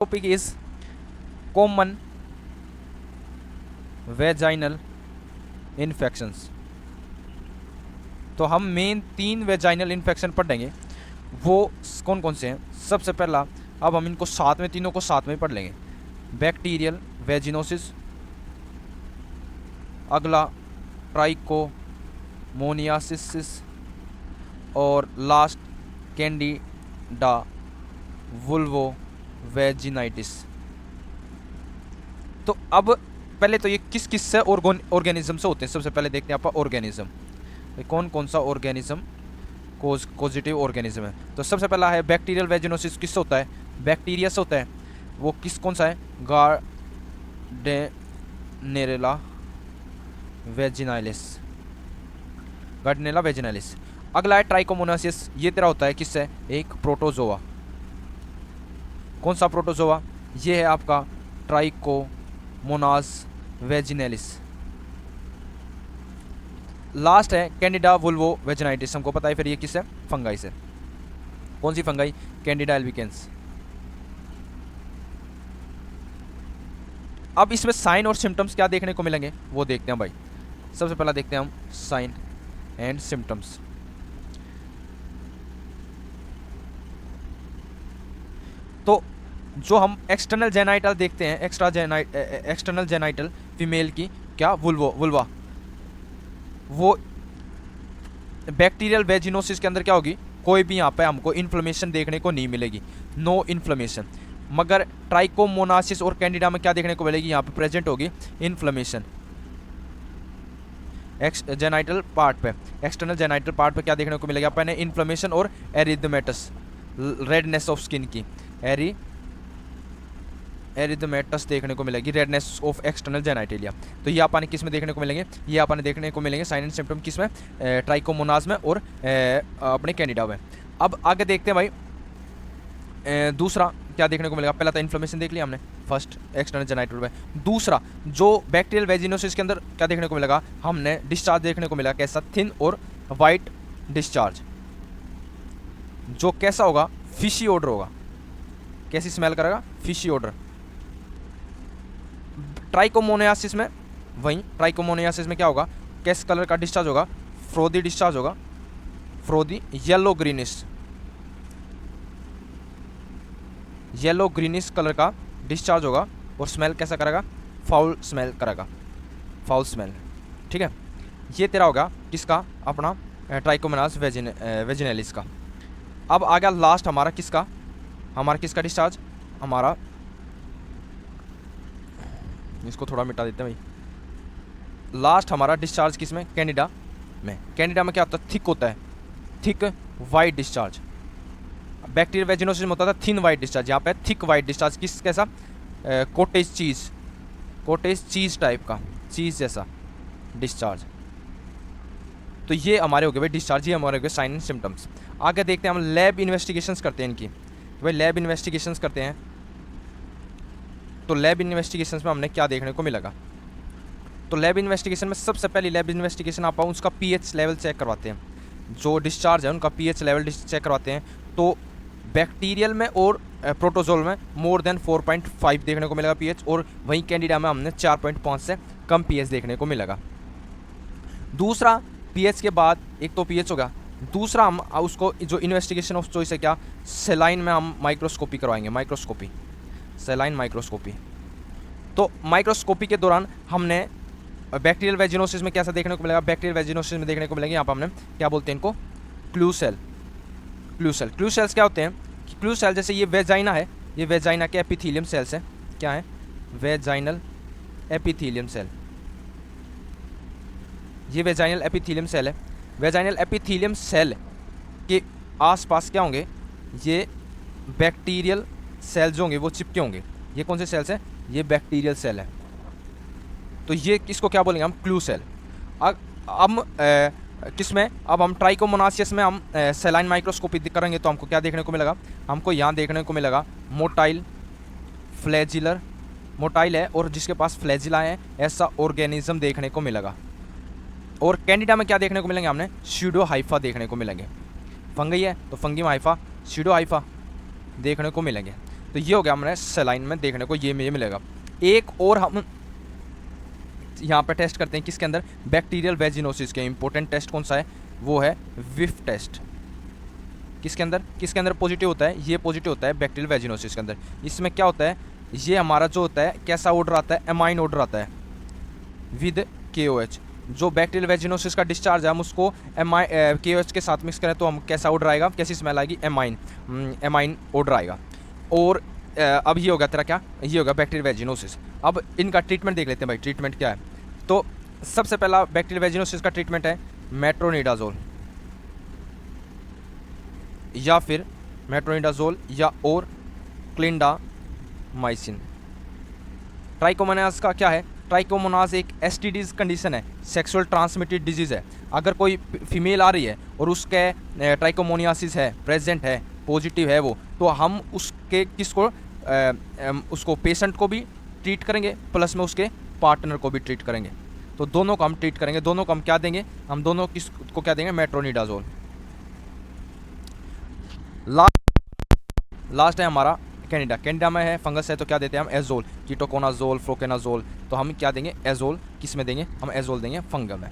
Topic is common vaginal infections. तो हम main 3 vaginal infection पढ़ेंगे, वो कौन कौन से हैं। सबसे पहला, अब हम इनको साथ में, तीनों को साथ में पढ़ लेंगे। बैक्टीरियल वेजिनोसिस, अगला ट्राइकोमोनियासिस और लास्ट कैंडिडा वुल्वो वेजिनाइटिस। तो अब पहले तो ये किस किस से ऑर्गेनिज्म से होते हैं। सबसे पहले देखते हैं आप ऑर्गेनिज्म, कौन कौन सा ऑर्गेनिज्म पॉजिटिव ऑर्गेनिज्म है। तो सबसे पहला है बैक्टीरियल वेजिनोसिस। किससे होता है? बैक्टीरिया से होता है। वो कौन सा है? गार्डेनेला वेजिनालिस, गार्डेनेला वेजिनालिस। अगला है ट्राइकोमोनासिस। ये तेरा होता है किससे? एक प्रोटोजोआ। कौन सा प्रोटोजोआ? ये है आपका ट्राइकोमोनास वेजिनालिस। लास्ट है कैंडिडा वुल्वो वेजिनाइटिस। हमको पता है फिर ये किस है? फंगाई से। कौन सी फंगाई? Candida albicans. अब इसमें साइन और सिम्टम्स क्या देखने को मिलेंगे वो देखते हैं भाई। सबसे पहला देखते हैं हम साइन एंड सिम्टम्स। तो जो हम एक्सटर्नल जेनाइटल देखते हैं, एक्सटर्नल जेनाइटल फीमेल की, क्या? वुल्वा। वो बैक्टीरियल वेजिनोसिस के अंदर क्या होगी? कोई भी यहाँ पे हमको इन्फ्लेमेशन देखने को नहीं मिलेगी, नो इन्फ्लेमेशन। मगर ट्राइकोमोनासिस और कैंडिडा में क्या देखने को मिलेगी? यहाँ पे प्रेजेंट होगी इन्फ्लेमेशन। जेनाइटल पार्ट पे, एक्सटर्नल जेनाइटल पार्ट पे क्या देखने को मिलेगा? अपने इन्फ्लेमेशन और एरिथमेटस, रेडनेस ऑफ स्किन की एरिथमेटस देखने को मिलेगी, रेडनेस ऑफ एक्सटर्नल जेनाइटेलिया। तो ये आपने किस में देखने को मिलेंगे? ये आपने देखने को मिलेंगे साइन एंड सिम्टम किस में? ट्राइकोमोनास में और अपने कैंडिडा में। अब आगे देखते हैं भाई, दूसरा क्या देखने को मिलेगा। पहला तो इन्फ्लेमेशन देख लिया हमने, फर्स्ट एक्सटर्नल जेनाइटल में। दूसरा जो बैक्टीरियल वेजिनोसिस के अंदर क्या देखने को मिलेगा? हमने डिस्चार्ज देखने को मिला। कैसा? थिन और वाइट डिस्चार्ज, जो कैसा होगा? फिशी ऑर्डर होगा। कैसी स्मेल करेगा? Fishy order. ट्राइकोमोनियासिस में वहीं, ट्राइकोमोनियासिस में क्या होगा? कैस कलर का डिस्चार्ज होगा? फ्रोदी डिस्चार्ज होगा, फ्रोदी येलो ग्रीनिश कलर का डिस्चार्ज होगा। और स्मेल कैसा करेगा? फाउल स्मेल करेगा, फाउल स्मेल। ठीक है, ये तेरा होगा किसका? अपना ट्राइकोमोनास वेजिनालिस का। अब आ गया लास्ट हमारा किसका? हमारा किसका डिस्चार्ज? हमारा, इसको थोड़ा मिटा देते हैं भाई। लास्ट हमारा डिस्चार्ज किस में? कैंडिडा में। कैंडिडा में क्या होता है? थिक होता है, thick white discharge. Bacterial vaginosis में होता था थिन वाइट डिस्चार्ज, यहाँ पे थिक वाइट डिस्चार्ज। किस कैसा? कॉटेज चीज टाइप का, चीज जैसा डिस्चार्ज। तो ये हमारे हो गए भाई डिस्चार्ज, ये हमारे हो गए साइन एंड सिम्टम्स। आगे देखते हैं हम लैब इन्वेस्टिगेशंस करते हैं इनकी। भाई लैब इन्वेस्टिगेशंस करते हैं, तो लैब इन्वेस्टिगेशंस में हमने क्या देखने को मिलेगा? तो लैब इन्वेस्टिगेशन में सबसे पहली लैब इन्वेस्टिगेशन आप उसका पीएच लेवल चेक करवाते हैं। जो डिस्चार्ज है उनका पीएच लेवल चेक करवाते हैं। तो बैक्टीरियल में और प्रोटोजोल में मोर देन 4.5 देखने को मिलेगा पीएच, और वहीं कैंडिडा में हमने 4.5 से कम पीएच देखने को मिलेगा। दूसरा, पीएच के बाद एक तो पीएच होगा, दूसरा हम उसको जो इन्वेस्टिगेशन ऑफ चॉइस है क्या? सेलाइन में हम माइक्रोस्कोपी करवाएंगे, माइक्रोस्कोपी, सेलाइन माइक्रोस्कोपी। तो माइक्रोस्कोपी के दौरान हमने बैक्टीरियल वेजिनोसिस में कैसा देखने को मिलेगा? बैक्टीरियल वेजिनोसिस में देखने को मिलेंगे यहाँ पर हमने क्या बोलते हैं इनको? क्लू सेल्स क्या होते हैं? क्लू सेल, जैसे ये वेजाइना है, ये वेजाइना के एपिथेलियम सेल्स है। क्या है? Vaginal epithelium cell. ये वेजाइनल एपिथेलियम सेल है। वेजाइनल एपिथेलियम सेल के आसपास क्या होंगे? ये बैक्टीरियल सेल जो होंगे वो चिपके होंगे। ये कौन से सेल्स हैं? ये बैक्टीरियल सेल है। तो ये किसको क्या बोलेंगे हम? Clue cell. अब किस में? अब हम ट्राइकोमोनासिस में हम सेलाइन माइक्रोस्कोपी करेंगे तो हमको क्या देखने को मिलेगा? हमको यहाँ देखने को मिलेगा मोटाइल फ्लैजिलर, मोटाइल है और जिसके पास फ्लैजिला है, ऐसा ऑर्गेनिज्म देखने को मिलेगा। और कैंडिडा में क्या देखने को मिलेंगे? हमने स्यूडो हाइफा देखने को मिलेंगे। फंगी है तो फंगी में हाइफा, स्यूडो हाइफा देखने को मिलेंगे। तो ये हो गया हमने सेलाइन में देखने को ये मिलेगा। एक और हम यहाँ पे टेस्ट करते हैं किसके अंदर, बैक्टीरियल वेजिनोसिस के। इंपॉर्टेंट टेस्ट कौन सा है, वो है विफ टेस्ट। किसके अंदर पॉजिटिव होता है, ये पॉजिटिव होता है बैक्टीरियल वेजिनोसिस के अंदर। इसमें क्या होता है, ये हमारा जो होता है कैसा ऑर्डर आता है, एमाइन ऑर्डर आता है विद KOH। जो बैक्टीरियल वेजिनोसिस का डिस्चार्ज है हम उसको KOH के साथ मिक्स करें तो हम कैसा ऑर्डर आएगा, कैसी स्मेल आएगी, एमाइन ऑर्डर आएगा। और अब ये होगा तेरा क्या, ये होगा बैक्टीरियल वेजिनोसिस। अब इनका ट्रीटमेंट देख लेते हैं भाई, ट्रीटमेंट क्या है। तो सबसे पहला बैक्टीरियल वेजिनोसिस का ट्रीटमेंट है मेट्रोनिडाजोल, या फिर मेट्रोनिडाजोल या और क्लिंडामाइसिन। ट्राइकोमोनास का क्या है, ट्राइकोमोनास एक STDs कंडीशन है, सेक्सुअल ट्रांसमिटेड डिजीज़ है। अगर कोई फीमेल आ रही है और उसके ट्राइकोमोनियासिस है, प्रेजेंट है, पॉजिटिव है वो, तो हम उसके उसको पेशेंट को भी ट्रीट करेंगे प्लस में उसके पार्टनर को भी ट्रीट करेंगे। तो दोनों को हम ट्रीट करेंगे, दोनों को हम क्या देंगे, हम दोनों किसको क्या देंगे, मेट्रोनिडाजोल। लास्ट है हमारा कैंडिडा में है फंगस है तो क्या देते हैं हम, एजोल, कीटोकोनाजोल, फ्लोकेनाजोल। तो हम क्या देंगे, एजोल। किस में देंगे हम, एजोल देंगे फंगल में।